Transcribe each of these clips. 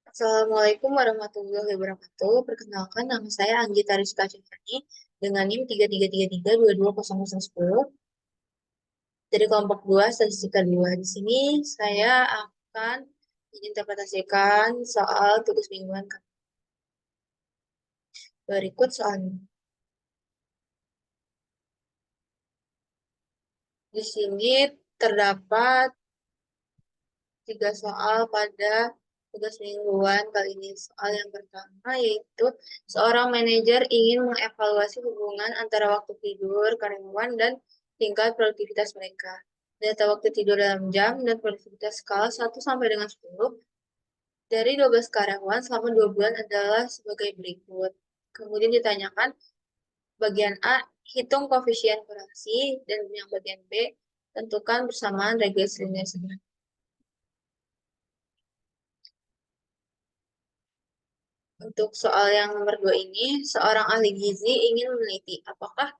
Assalamualaikum warahmatullahi wabarakatuh. Perkenalkan, nama saya Anggita Rizka Chandani dengan NIM 3333220010 dari kelompok 2 Statistika 2. Di sini saya akan menginterpretasikan soal tugas mingguan. Berikut soalnya. Di sini terdapat 3 soal pada tugas mingguan kali ini. Soal yang pertama yaitu seorang manajer ingin mengevaluasi hubungan antara waktu tidur karyawan dan tingkat produktivitas mereka. Data waktu tidur dalam jam dan produktivitas skala 1 sampai dengan 10 dari 12 karyawan selama 2 bulan adalah sebagai berikut. Kemudian ditanyakan bagian A, hitung koefisien korelasi, dan yang bagian B, tentukan bersamaan regresi linear sederhana. Untuk soal yang nomor 2 ini, seorang ahli gizi ingin meneliti apakah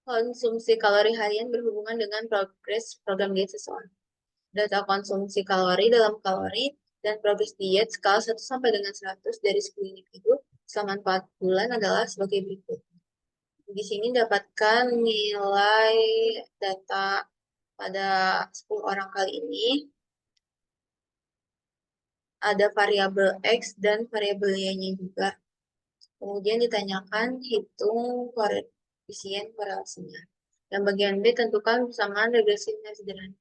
konsumsi kalori harian berhubungan dengan progres program diet seseorang. Data konsumsi kalori dalam kalori dan progres diet skala 1 sampai dengan 100 dari 10 individu selama 4 bulan adalah sebagai berikut. Di sini dapatkan nilai data pada 10 orang kali ini. Ada variabel X dan variabel Y-nya juga. Kemudian ditanyakan hitung koefisien korelasinya. Yang bagian B tentukan persamaan regresi linear sederhana.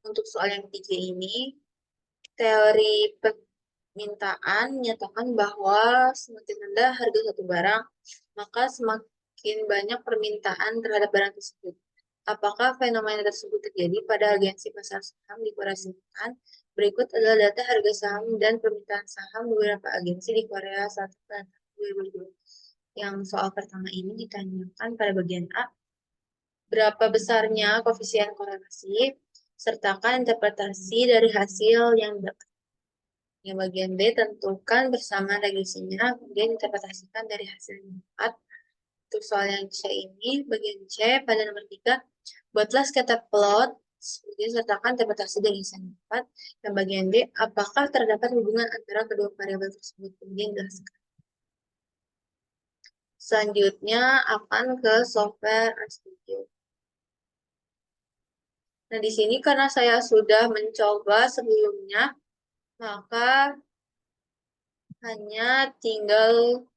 Untuk soal yang ketiga ini, teori permintaan menyatakan bahwa semakin rendah harga satu barang, maka semakin banyak permintaan terhadap barang tersebut. Apakah fenomena tersebut terjadi pada agensi pasar saham di Korea Selatan? Berikut adalah data harga saham dan permintaan saham beberapa agensi di Korea Selatan pada tahun 2020. Yang soal pertama ini ditanyakan pada bagian A, berapa besarnya koefisien korelasi, sertakan interpretasi dari hasil yang didapat. Yang bagian B, tentukan bersamaan regresinya, kemudian interpretasikan dari hasil yang didapat. Untuk soal yang C ini, bagian C pada nomor 3, buatlah scatter plot, kemudian sertakan interpretasi dari hasil yang didapat. Yang bagian B, apakah terdapat hubungan antara kedua variabel tersebut, kemudian jelaskan. Selanjutnya akan ke software RStudio. Nah, di sini karena saya sudah mencoba sebelumnya, maka hanya tinggal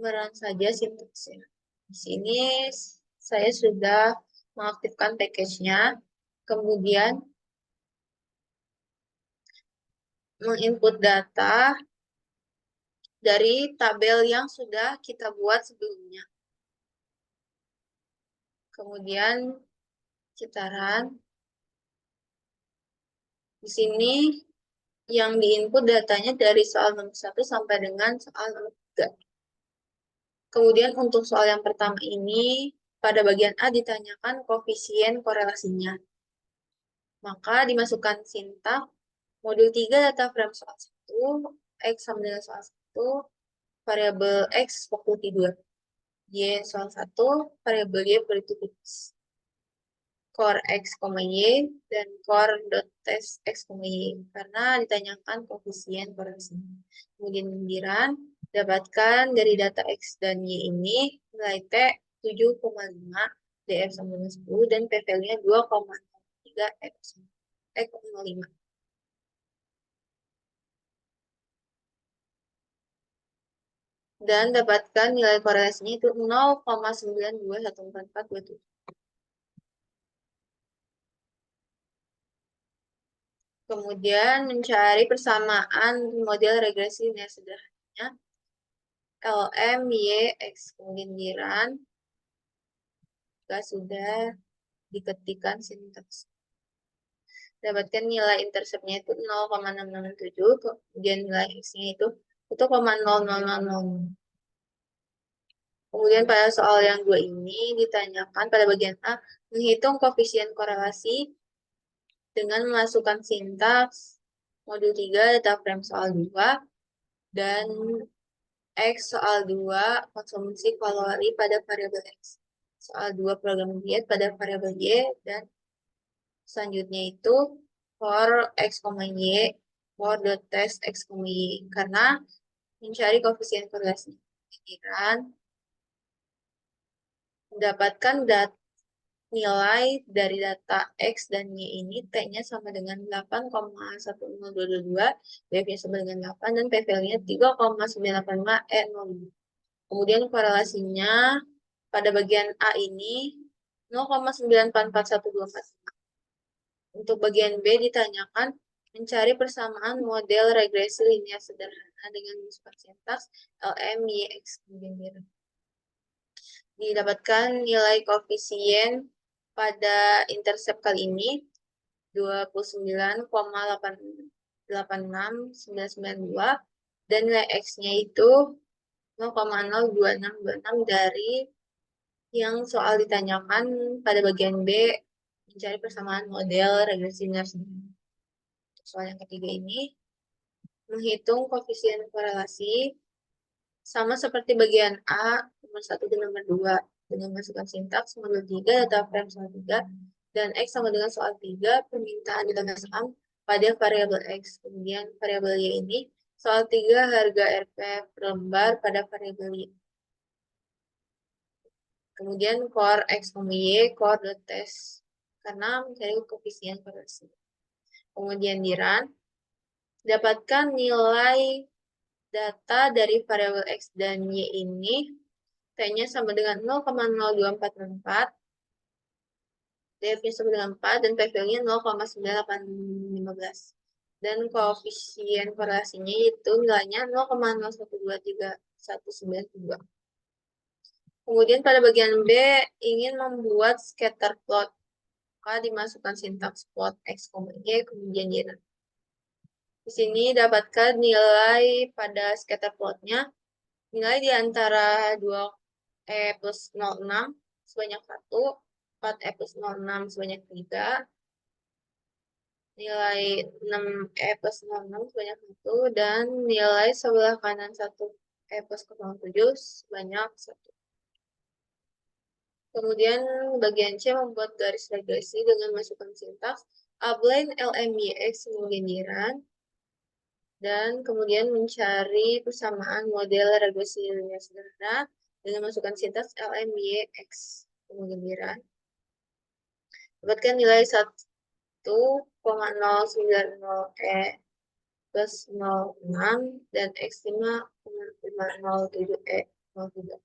merun saja sintaksnya. Di sini saya sudah mengaktifkan package-nya, kemudian menginput data dari tabel yang sudah kita buat sebelumnya. Kemudian kita run. Di sini yang diinput datanya dari soal nomor 1 sampai dengan soal nomor 3. Kemudian untuk soal yang pertama ini, pada bagian A ditanyakan koefisien korelasinya. Maka dimasukkan sintak, modul 3 data frame soal 1, X sama dengan soal 1, variabel X waktu tidur. Y soal 1, variabel Y produktivitas. Core X, Y, dan core dot test X, Y. Karena ditanyakan koefisien korelasinya. Kemudian giliran, dapatkan dari data X dan Y ini nilai T 7,5, DF sama dengan 10, dan P-value-nya 2,3 X,5. Dan dapatkan nilai korelasinya itu 0,92144427. Kemudian mencari persamaan model regresi linear sederhananya. LM, Y, X. Kemudian giliran, jika sudah diketikkan sintaks. Dapatkan nilai interceptnya itu 0,667, kemudian nilai X-nya itu 1,0000. Kemudian pada soal yang 2 ini ditanyakan pada bagian A, menghitung koefisien korelasi dengan memasukkan sintaks modul 3 data frame soal 2 dan X soal 2 konsumsi kalori pada variabel X. Soal 2 program diet pada variabel Y dan selanjutnya itu for X, Y core.test x, y, karena mencari koefisien korelasi. Pikiran mendapatkan nilai dari data X dan Y ini T-nya sama dengan 8,10222, BF-nya sama dengan 8, dan PV-nya 3,985 E0. Kemudian korelasinya pada bagian A ini 0,9441245. Untuk bagian B ditanyakan mencari persamaan model regresi linear sederhana dengan masukkan sintaks LM, Y, X. Kemudian didapatkan nilai koefisien pada intercept kali ini 29,869992 dan nilai X-nya itu 0,02626 dari yang soal ditanyakan pada bagian B mencari persamaan model regresi linear sederhana. Soal yang ketiga ini menghitung koefisien korelasi sama seperti bagian A nomor 1 dan nomor 2 dengan masukkan sintaks model 3 data frame soal 3 dan X sama dengan soal 3 permintaan data saham pada variabel X. Kemudian variabel Y ini soal 3 harga RP per lembar pada variabel Y. Kemudian core X, Y, core.test karena mencari koefisien korelasi. Kemudian di run, dapatkan nilai data dari variabel X dan Y ini T-nya sama dengan 0,0244, DF-nya sama dengan 4, dan PV-nya 0,9815. Dan koefisien korelasinya itu nilainya 0,01239192. Kemudian pada bagian B ingin membuat scatter plot, maka dimasukkan sintaks plot X, Y, kemudian Y. Di sini dapatkan nilai pada scatter plotnya, nilai di antara 2E plus 06 sebanyak 1, 4E plus 06 sebanyak 3, nilai 6E plus 06 sebanyak 1, dan nilai sebelah kanan 1E plus 07 sebanyak 1. Kemudian bagian C membuat garis regresi dengan masukkan sintaks upline LMYX kemudian dan kemudian mencari persamaan model regresi linear sederhana dengan masukkan sintaks LMYX kemudian dapatkan nilai 1,090E plus 06 dan X5,507E03.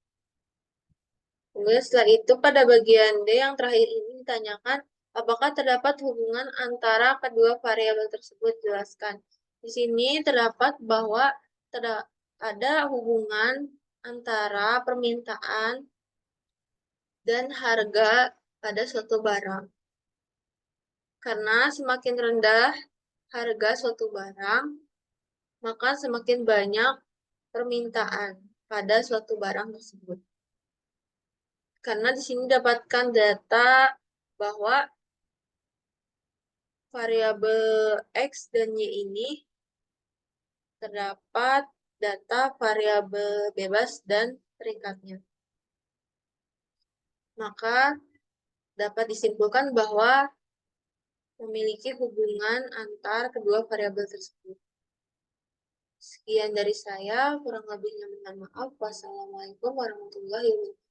Kemudian setelah itu pada bagian D yang terakhir ini ditanyakan apakah terdapat hubungan antara kedua variabel tersebut. Jelaskan. Di sini terdapat bahwa ada hubungan antara permintaan dan harga pada suatu barang. Karena semakin rendah harga suatu barang, maka semakin banyak permintaan pada suatu barang tersebut. Karena di sini dapatkan data bahwa variabel X dan Y ini terdapat data variabel bebas dan terinkatnya. Maka dapat disimpulkan bahwa memiliki hubungan antar kedua variabel tersebut. Sekian dari saya, kurang lebihnya mohon maaf. Wassalamualaikum warahmatullahi wabarakatuh.